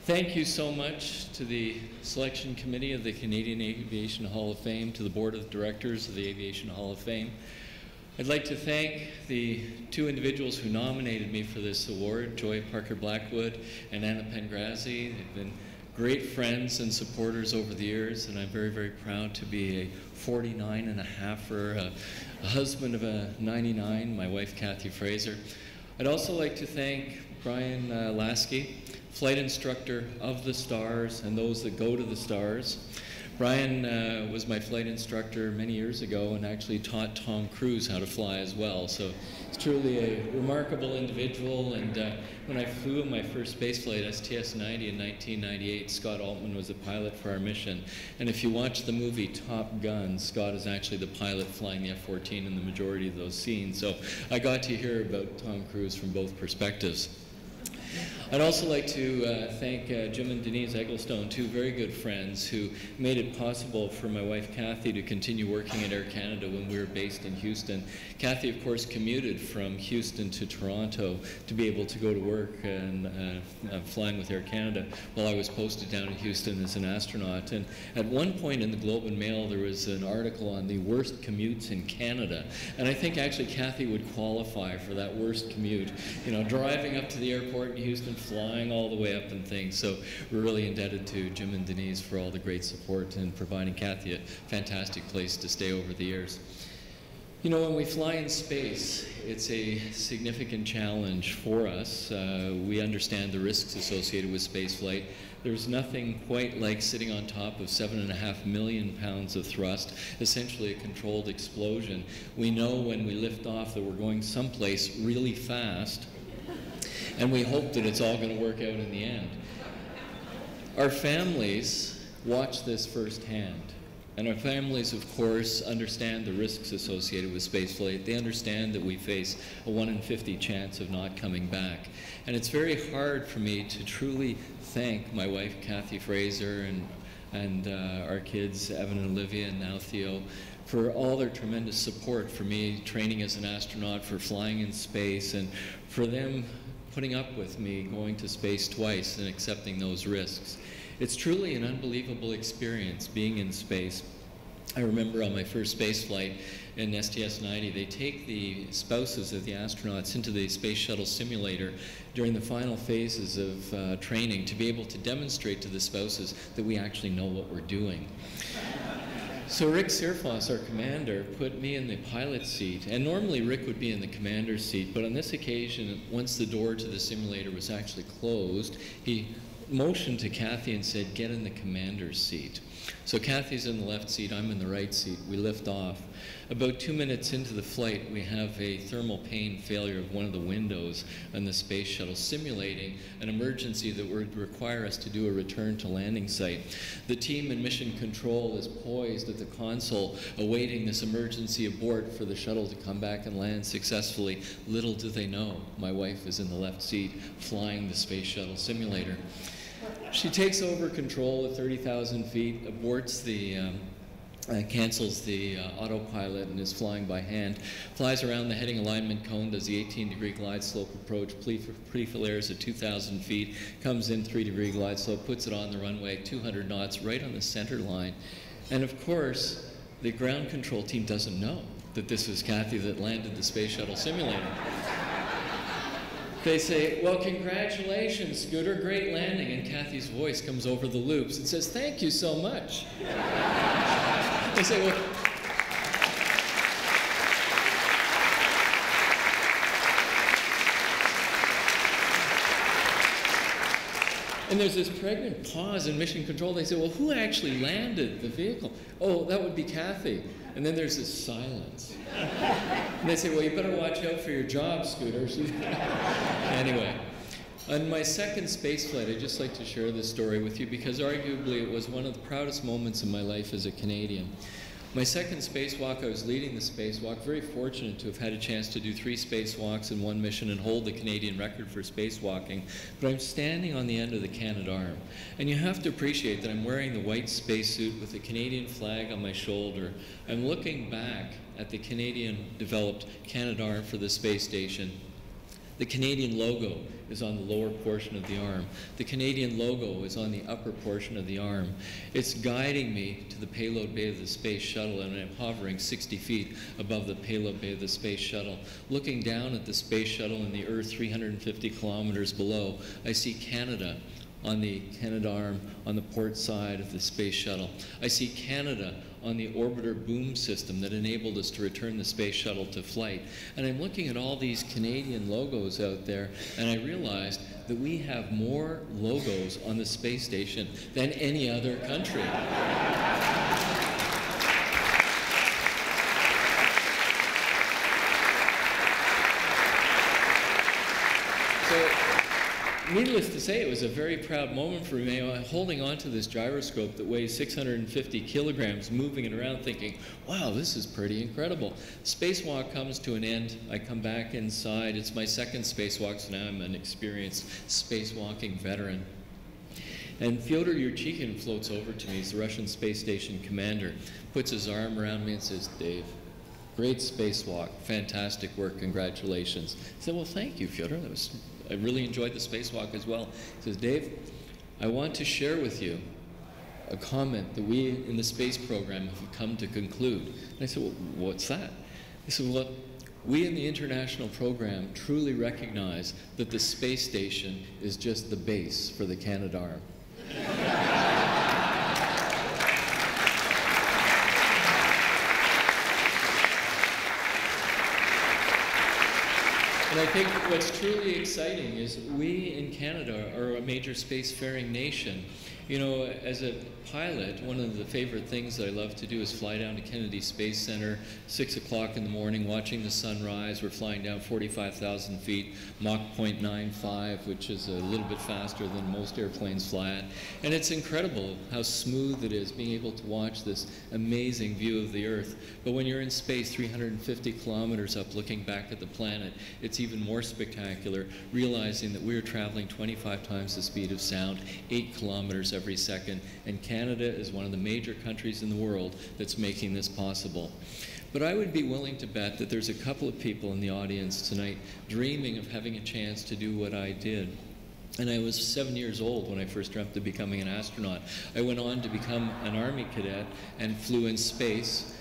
Speaker 9: Thank you so much to the Selection Committee of the Canadian Aviation Hall of Fame, to the Board of Directors of the Aviation Hall of Fame. I'd like to thank the two individuals who nominated me for this award, Joy Parker-Blackwood and Anna Pengrazi. They've been great friends and supporters over the years, and I'm very, very proud to be a 49 and a halfer, a husband of a 99, my wife Kathy Fraser. I'd also like to thank Brian Lasky, flight instructor of the Stars and those that go to the Stars. Brian was my flight instructor many years ago and actually taught Tom Cruise how to fly as well. So he's truly a remarkable individual. And when I flew my first space flight, STS-90 in 1998, Scott Altman was the pilot for our mission. And if you watch the movie Top Gun, Scott is actually the pilot flying the F-14 in the majority of those scenes. So I got to hear about Tom Cruise from both perspectives. I'd also like to thank Jim and Denise Egglestone, two very good friends who made it possible for my wife Kathy to continue working at Air Canada when we were based in Houston. Kathy, of course, commuted from Houston to Toronto to be able to go to work and flying with Air Canada while I was posted down in Houston as an astronaut. And at one point in the Globe and Mail, there was an article on the worst commutes in Canada. And I think actually Kathy would qualify for that worst commute, you know, driving up to the airport in Houston, flying all the way up and things. So we're really indebted to Jim and Denise for all the great support and providing Kathy a fantastic place to stay over the years. You know, when we fly in space, it's a significant challenge for us. We understand the risks associated with spaceflight. There's nothing quite like sitting on top of 7.5 million pounds of thrust, essentially a controlled explosion. We know when we lift off that we're going someplace really fast, and we hope that it's all going to work out in the end. Our families watch this firsthand. And our families, of course, understand the risks associated with spaceflight. They understand that we face a 1 in 50 chance of not coming back. And it's very hard for me to truly thank my wife, Kathy Fraser, and our kids, Evan and Olivia, and now Theo, for all their tremendous support for me training as an astronaut, for flying in space, and for them putting up with me going to space twice and accepting those risks. It's truly an unbelievable experience being in space. I remember on my first space flight in STS-90, they take the spouses of the astronauts into the Space Shuttle simulator during the final phases of training to be able to demonstrate to the spouses that we actually know what we're doing. So Rick Searfoss, our commander, put me in the pilot seat, and normally Rick would be in the commander's seat, but on this occasion, once the door to the simulator was actually closed, he motioned to Kathy and said, "Get in the commander's seat." So Kathy's in the left seat, I'm in the right seat. We lift off. About 2 minutes into the flight, we have a thermal pane failure of one of the windows on the space shuttle, simulating an emergency that would require us to do a return to landing site. The team in mission control is poised at the console, awaiting this emergency abort for the shuttle to come back and land successfully. Little do they know, my wife is in the left seat, flying the space shuttle simulator. She takes over control at 30,000 feet, aborts the, cancels the autopilot and is flying by hand, flies around the heading alignment cone, does the 18-degree glide slope approach, pre-flares at 2,000 feet, comes in 3-degree glide slope, puts it on the runway, 200 knots, right on the center line. And of course, the ground control team doesn't know that this was Kathy that landed the space shuttle simulator. They say, "Well, congratulations, Scooter, great landing." And Kathy's voice comes over the loops and says, "Thank you so much." They say, "Well," and there's this pregnant pause in mission control. They say, "Well, who actually landed the vehicle?" "Oh, that would be Kathy." And then there's this silence. And they say, "Well, you better watch out for your job, Scooter." Anyway, on my second space flight, I'd just like to share this story with you because arguably it was one of the proudest moments in my life as a Canadian. My second spacewalk, I was leading the spacewalk, very fortunate to have had a chance to do 3 spacewalks in one mission and hold the Canadian record for spacewalking. But I'm standing on the end of the Canadarm. And you have to appreciate that I'm wearing the white spacesuit with the Canadian flag on my shoulder. I'm looking back at the Canadian-developed Canadarm for the space station. The Canadian logo is on the lower portion of the arm. The Canadian logo is on the upper portion of the arm. It's guiding me to the payload bay of the space shuttle, and I'm hovering 60 feet above the payload bay of the space shuttle. Looking down at the space shuttle and the Earth 350 kilometers below, I see Canada on the Canadarm on the port side of the space shuttle. I see Canada on the orbiter boom system that enabled us to return the space shuttle to flight. And I'm looking at all these Canadian logos out there, and I realized that we have more logos on the space station than any other country. Needless to say, it was a very proud moment for me, holding on to this gyroscope that weighs 650 kilograms, moving it around thinking, wow, this is pretty incredible. Spacewalk comes to an end. I come back inside. It's my second spacewalk, so now I'm an experienced spacewalking veteran. And Fyodor Yurchikhin floats over to me, he's the Russian space station commander, puts his arm around me and says, "Dave, great spacewalk, fantastic work, congratulations." I said, "Well, thank you, Fyodor. I really enjoyed the spacewalk as well." He says, "Dave, I want to share with you a comment that we in the space program have come to conclude." And I said, "Well, what's that?" He said, "Well, we in the international program truly recognize that the space station is just the base for the Canadarm." And I think what's truly exciting is we in Canada are a major spacefaring nation, You know, as a pilot, one of the favorite things that I love to do is fly down to Kennedy Space Center, 6 o'clock in the morning, watching the sunrise. We're flying down 45,000 feet, Mach 0.95, which is a little bit faster than most airplanes fly at. And it's incredible how smooth it is, being able to watch this amazing view of the Earth. But when you're in space 350 kilometers up looking back at the planet, it's even more spectacular, realizing that we're traveling 25 times the speed of sound, 8 kilometers every second, and Canada is one of the major countries in the world that's making this possible. But I would be willing to bet that there's a couple of people in the audience tonight dreaming of having a chance to do what I did. And I was 7 years old when I first dreamt of becoming an astronaut. I went on to become an Army cadet and flew in space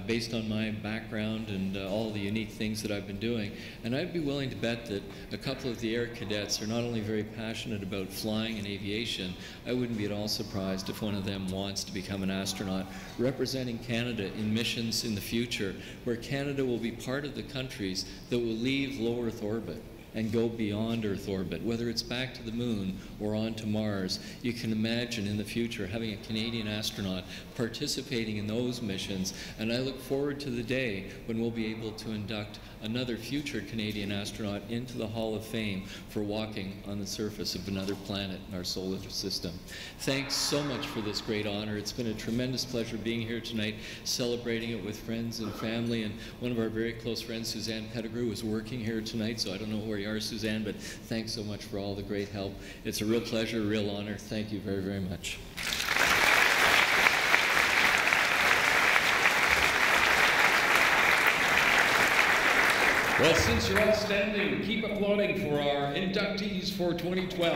Speaker 9: based on my background and all the unique things that I've been doing. And I'd be willing to bet that a couple of the air cadets are not only very passionate about flying and aviation, I wouldn't be at all surprised if one of them wants to become an astronaut representing Canada in missions in the future, where Canada will be part of the countries that will leave low Earth orbit and go beyond Earth orbit, whether it's back to the moon or on to Mars. You can imagine in the future having a Canadian astronaut participating in those missions, and I look forward to the day when we'll be able to induct another future Canadian astronaut into the Hall of Fame for walking on the surface of another planet in our solar system. Thanks so much for this great honor. It's been a tremendous pleasure being here tonight, celebrating it with friends and family, and one of our very close friends, Suzanne Pettigrew, is working here tonight, so I don't know where you are, Suzanne, but thanks so much for all the great help. It's a real pleasure, a real honor. Thank you very, very much.
Speaker 1: Well, since you're all standing, keep applauding for our inductees for 2012.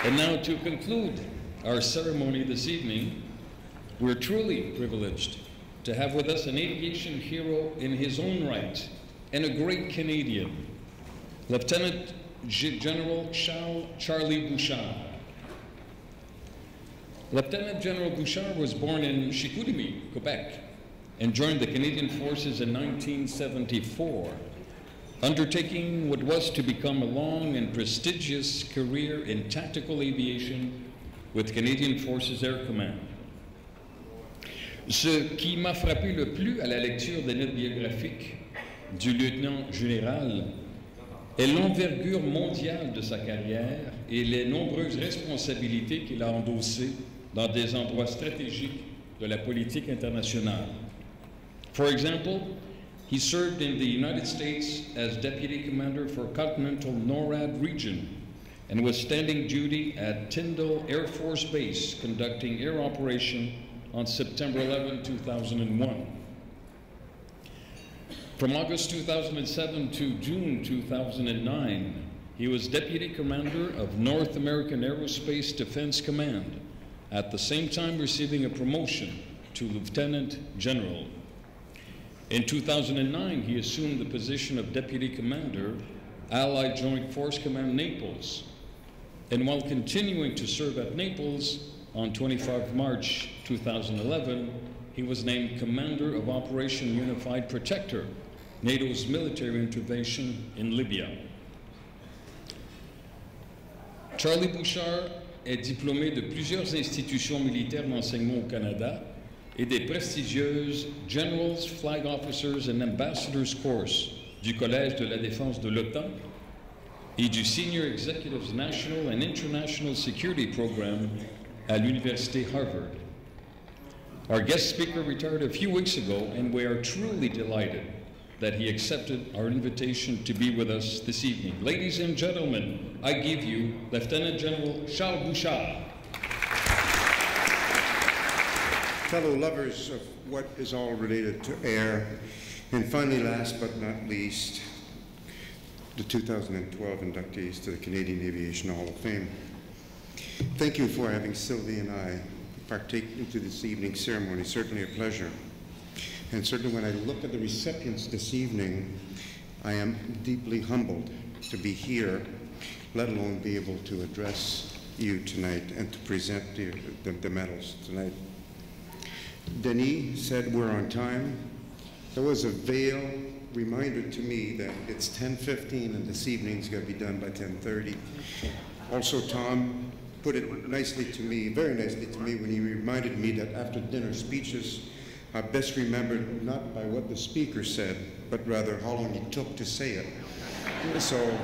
Speaker 1: And now to conclude our ceremony this evening, we're truly privileged to have with us an aviation hero in his own right and a great Canadian, Lieutenant General Charlie Bouchard. Lieutenant General Bouchard was born in Chicoutimi, Quebec, and joined the Canadian Forces in 1974, undertaking what was to become a long and prestigious career in tactical aviation with Canadian Forces Air Command. Ce qui m'a frappé le plus à la lecture des notes biographiques du lieutenant général est l'envergure mondiale de sa carrière et les nombreuses responsabilités qu'il a endossées dans des endroits stratégiques de la politique internationale. For example, he served in the United States as Deputy Commander for Continental NORAD region and was standing duty at Tyndall Air Force Base conducting air operation on September 11, 2001. From August 2007 to June 2009, he was Deputy Commander of North American Aerospace Defense Command, at the same time receiving a promotion to Lieutenant General. In 2009, he assumed the position of Deputy Commander, Allied Joint Force Command Naples. And while continuing to serve at Naples, on 25 March 2011, he was named Commander of Operation Unified Protector, NATO's military intervention in Libya. Charlie Bouchard est diplômé de plusieurs institutions militaires d'enseignement au Canada et des prestigieuses Generals, Flag Officers and Ambassadors Course du Collège de la Défense de l'OTAN et du Senior Executives National and International Security Program à l'Université Harvard. Our guest speaker retired a few weeks ago, and we are truly delighted that he accepted our invitation to be with us this evening. Ladies and gentlemen, I give you Lieutenant General Charles Bouchard.
Speaker 10: Fellow lovers of what is all related to air, and finally, last but not least, the 2012 inductees to the Canadian Aviation Hall of Fame. Thank you for having Sylvie and I partake into this evening's ceremony. Certainly a pleasure. And certainly when I look at the recipients this evening, I am deeply humbled to be here, let alone be able to address you tonight and to present the medals tonight. Denis said we're on time. There was a veiled reminder to me that it's 10:15 and this evening's going to be done by 10:30. Also, Tom put it nicely to me, very nicely to me, when he reminded me that after dinner speeches are best remembered not by what the speaker said, but rather how long it took to say it. So,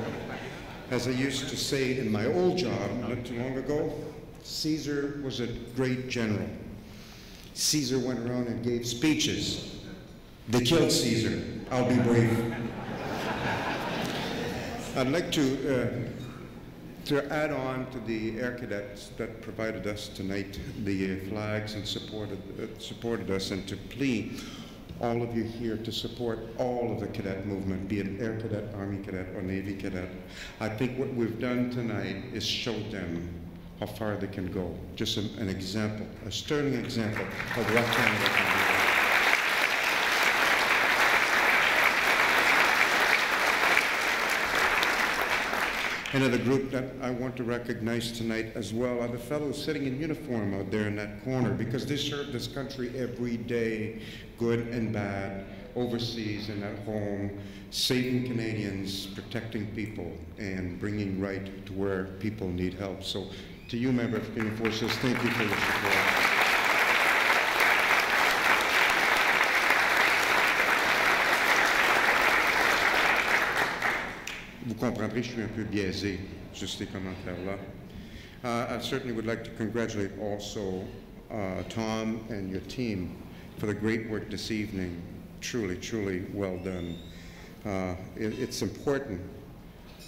Speaker 10: as I used to say in my old job not too long ago, Caesar was a great general. Caesar went around and gave speeches. They killed Caesar. I'll be brave. I'd like to add on to the Air Cadets that provided us tonight the flags and supported us, and to plead all of you here to support all of the cadet movement, be it Air Cadet, Army Cadet, or Navy Cadet. I think what we've done tonight is show them how far they can go. Just an example, a sterling example of what Canada can do. Another group that I want to recognize tonight as well are the fellows sitting in uniform out there in that corner, because they serve this country every day, good and bad, overseas and at home, saving Canadians, protecting people, and bringing right to where people need help. So to you, member of Canadian Forces, thank you for your support. Vous comprendrez, je suis un peu biaisé, just ces commentaires-là. I certainly would like to congratulate also Tom and your team for the great work this evening. Truly, truly well done. It's important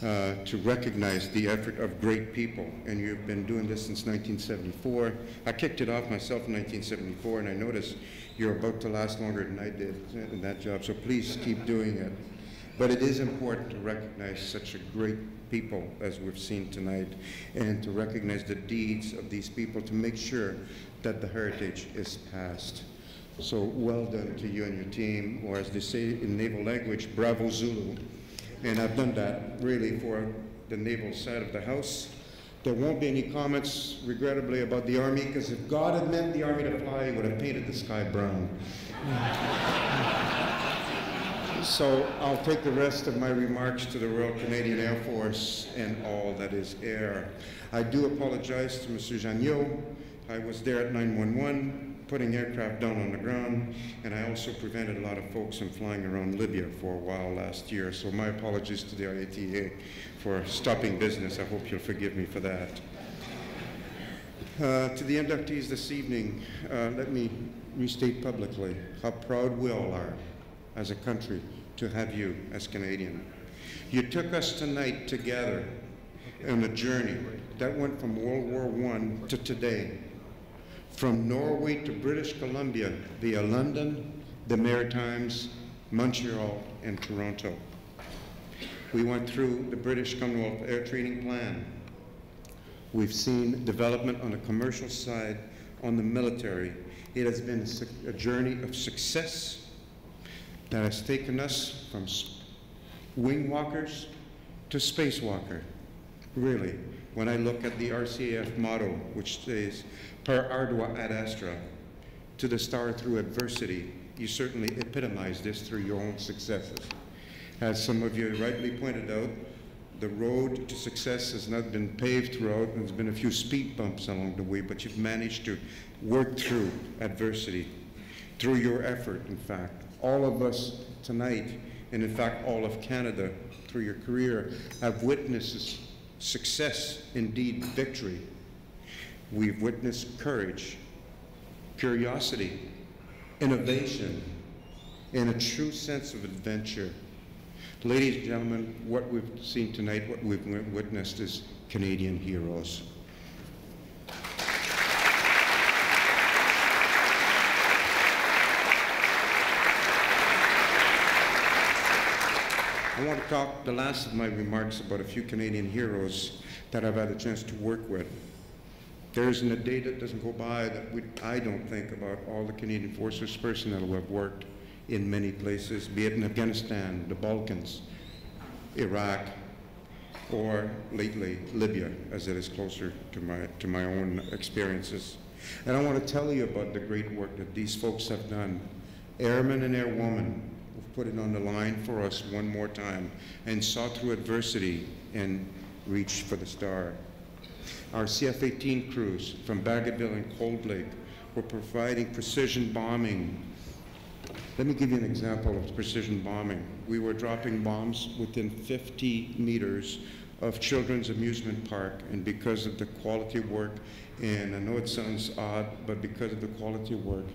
Speaker 10: to recognize the effort of great people, and you've been doing this since 1974. I kicked it off myself in 1974, and I noticed you're about to last longer than I did in that job, so please keep doing it. But it is important to recognize such a great people as we've seen tonight, and to recognize the deeds of these people to make sure that the heritage is passed. So well done to you and your team, or as they say in naval language, bravo Zulu. And I've done that really for the naval side of the house. There won't be any comments, regrettably, about the Army, because if God had meant the Army to fly, he would have painted the sky brown. So I'll take the rest of my remarks to the Royal Canadian Air Force and all that is air. I do apologize to Mr. Jagnot. I was there at 911, putting aircraft down on the ground, and I also prevented a lot of folks from flying around Libya for a while last year. So my apologies to the IATA for stopping business. I hope you'll forgive me for that. To the inductees this evening, let me restate publicly how proud we all are as a country to have you as Canadian. You took us tonight together on a journey that went from World War I to today, from Norway to British Columbia via London, the Maritimes, Montreal, and Toronto. We went through the British Commonwealth Air Training Plan. We've seen development on the commercial side, on the military. It has been a journey of success that has taken us from wing walkers to spacewalker. Really, when I look at the RCAF motto, which says, per ardua ad astra, to the star through adversity, you certainly epitomize this through your own successes. As some of you rightly pointed out, the road to success has not been paved throughout, and there's been a few speed bumps along the way, but you've managed to work through adversity, through your effort, in fact. All of us tonight, and in fact all of Canada, through your career, have witnessed success, indeed victory. We've witnessed courage, curiosity, innovation, and a true sense of adventure. Ladies and gentlemen, what we've seen tonight, what we've witnessed is Canadian heroes. I want to talk the last of my remarks about a few Canadian heroes that I've had a chance to work with. There isn't a day that doesn't go by that I don't think about all the Canadian Forces personnel who have worked in many places, be it in Afghanistan, the Balkans, Iraq, or lately Libya, as it is closer to my own experiences. And I want to tell you about the great work that these folks have done. Airmen and airwomen who've put it on the line for us one more time and saw through adversity and reached for the star. Our CF-18 crews from Bagotville and Cold Lake were providing precision bombing. Let me give you an example of precision bombing. We were dropping bombs within 50 meters of Children's Amusement Park, and because of the quality of work, and I know it sounds odd, but because of the quality of work,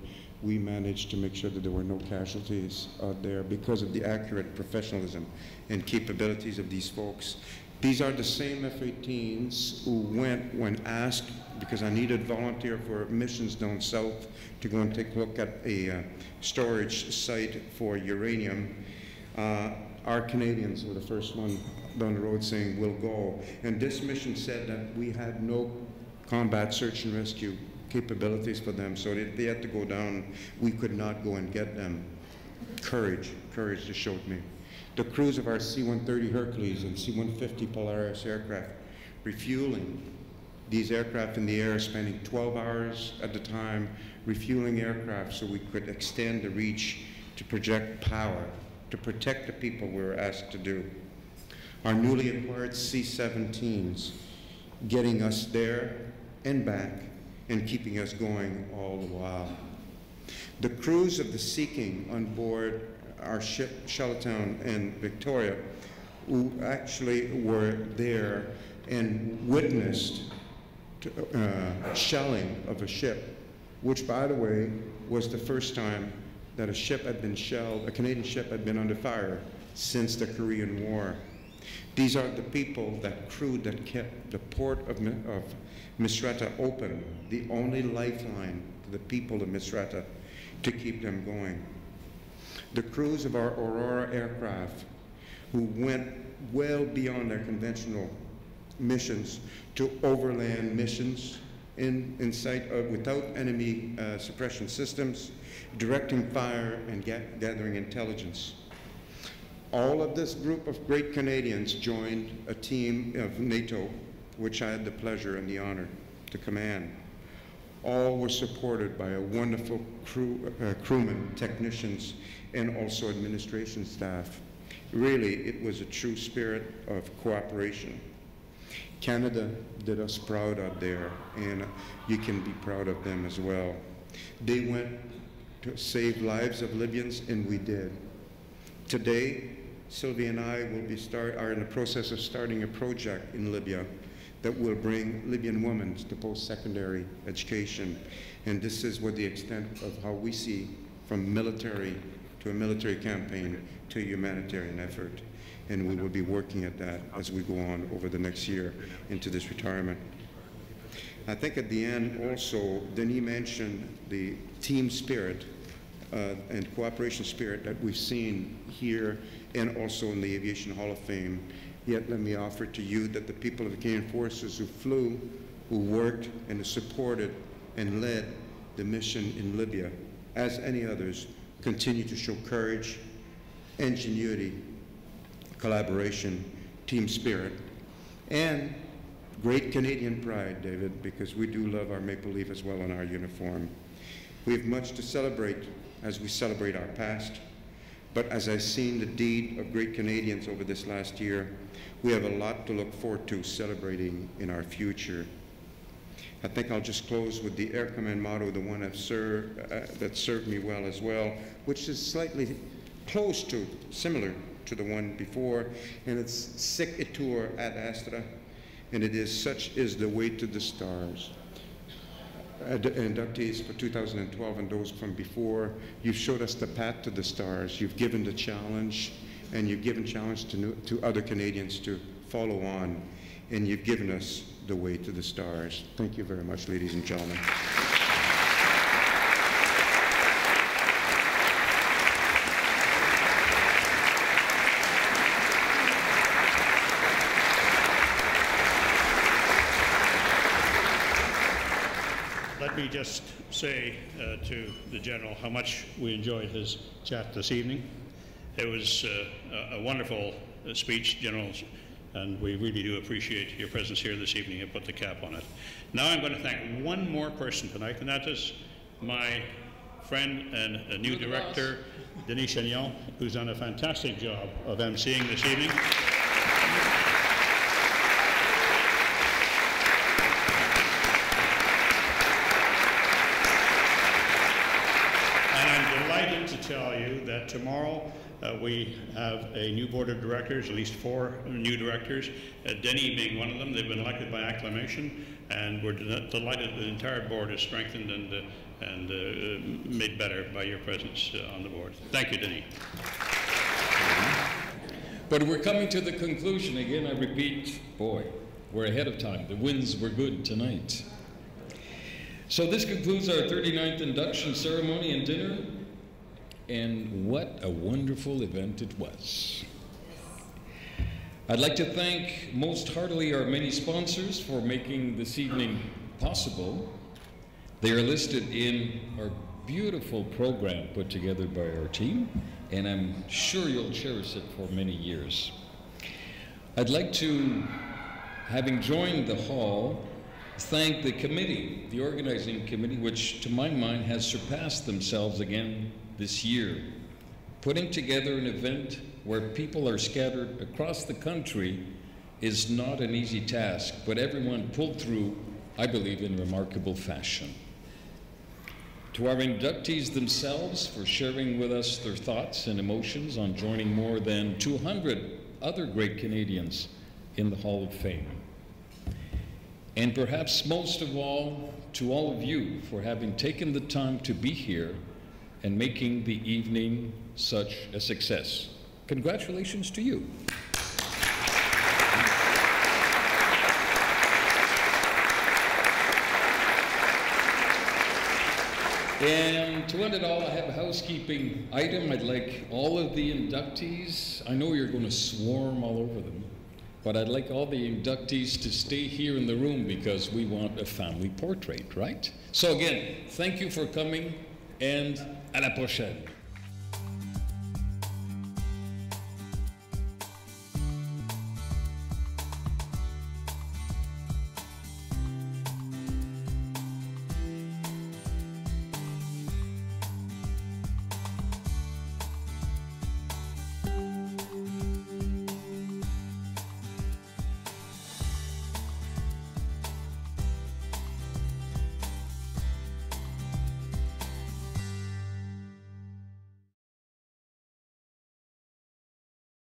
Speaker 10: we managed to make sure that there were no casualties out there because of the accurate professionalism and capabilities of these folks. These are the same F-18s who went when asked, because I needed volunteer for missions down south to go and take a look at a storage site for uranium. Our Canadians were the first one down the road saying, we'll go. And this mission said that we had no combat search and rescue capabilities for them, so they had to go down. We could not go and get them. Courage they showed me. The crews of our C-130 Hercules and C-150 Polaris aircraft refueling these aircraft in the air, spending 12 hours at a time refueling aircraft so we could extend the reach to project power, to protect the people we were asked to do. Our newly acquired C-17s, getting us there and back and keeping us going all the while. The crews of the Sea King on board our ship Charlottetown and Victoria, who actually were there and witnessed shelling of a ship, which, by the way, was the first time that a ship had been shelled, a Canadian ship had been under fire since the Korean War. These are the people, that crew that kept the port of Misrata open, the only lifeline to the people of Misrata to keep them going. The crews of our Aurora aircraft, who went well beyond their conventional missions to overland missions in sight of, without enemy suppression systems, directing fire and gathering intelligence. All of this group of great Canadians joined a team of NATO, which I had the pleasure and the honor to command. All were supported by a wonderful crewmen, technicians, and also administration staff. Really, it was a true spirit of cooperation. Canada did us proud out there, and you can be proud of them as well. They went to save lives of Libyans, and we did. Today, Sylvia and I are in the process of starting a project in Libya that will bring Libyan women to post-secondary education. And this is what the extent of how we see from military to a military campaign to a humanitarian effort. And we will be working at that as we go on over the next year into this retirement. I think at the end also, Denis mentioned the team spirit and cooperation spirit that we've seen here and also in the Aviation Hall of Fame. Yet let me offer to you that the people of the Canadian Forces who flew, who worked and supported and led the mission in Libya, as any others, continue to show courage, ingenuity, collaboration, team spirit, and great Canadian pride, David, because we do love our maple leaf as well in our uniform. We have much to celebrate as we celebrate our past, but as I've seen the deed of great Canadians over this last year, we have a lot to look forward to celebrating in our future. I think I'll just close with the Air Command motto, the one that served me well as well, which is slightly close to, similar to the one before, and it's Sic itur ad astra, and it is, such is the way to the stars. Inductees for 2012 and those from before, you've showed us the path to the stars. You've given the challenge, and you've given challenge to other Canadians to follow on, and you've given us the way to the stars. Thank you very much, ladies and gentlemen.
Speaker 2: Let me just say to the General how much we enjoyed his chat this evening. It was a wonderful speech, General, and we really do appreciate your presence here this evening and put the cap on it. Now I'm going to thank one more person tonight, and that is my friend and a new director, Denis Chagnon, who's done a fantastic job of emceeing this evening. delighted to tell you that tomorrow we have a new board of directors, at least 4 new directors, Denny being one of them. They've been elected by acclamation, and we're delighted the entire board is strengthened and made better by your presence on the board. Thank you, Denny.
Speaker 1: But we're coming to the conclusion. Again, I repeat, boy, we're ahead of time. The winds were good tonight. So this concludes our 39th induction ceremony and dinner. And what a wonderful event it was. I'd like to thank most heartily our many sponsors for making this evening possible. They are listed in our beautiful program put together by our team, and I'm sure you'll cherish it for many years. I'd like to, having joined the hall, thank the committee, the organizing committee, which to my mind has surpassed themselves again this year, putting together an event where people are scattered across the country is not an easy task, but everyone pulled through, I believe, in remarkable fashion. To our inductees themselves for sharing with us their thoughts and emotions on joining more than 200 other great Canadians in the Hall of Fame. And perhaps most of all, to all of you for having taken the time to be here and making the evening such a success. Congratulations to you. And to end it all, I have a housekeeping item. I'd like all of the inductees, I know you're going to swarm all over them, but I'd like all the inductees to stay here in the room because we want a family portrait, right? So again, thank you for coming, and à la prochaine.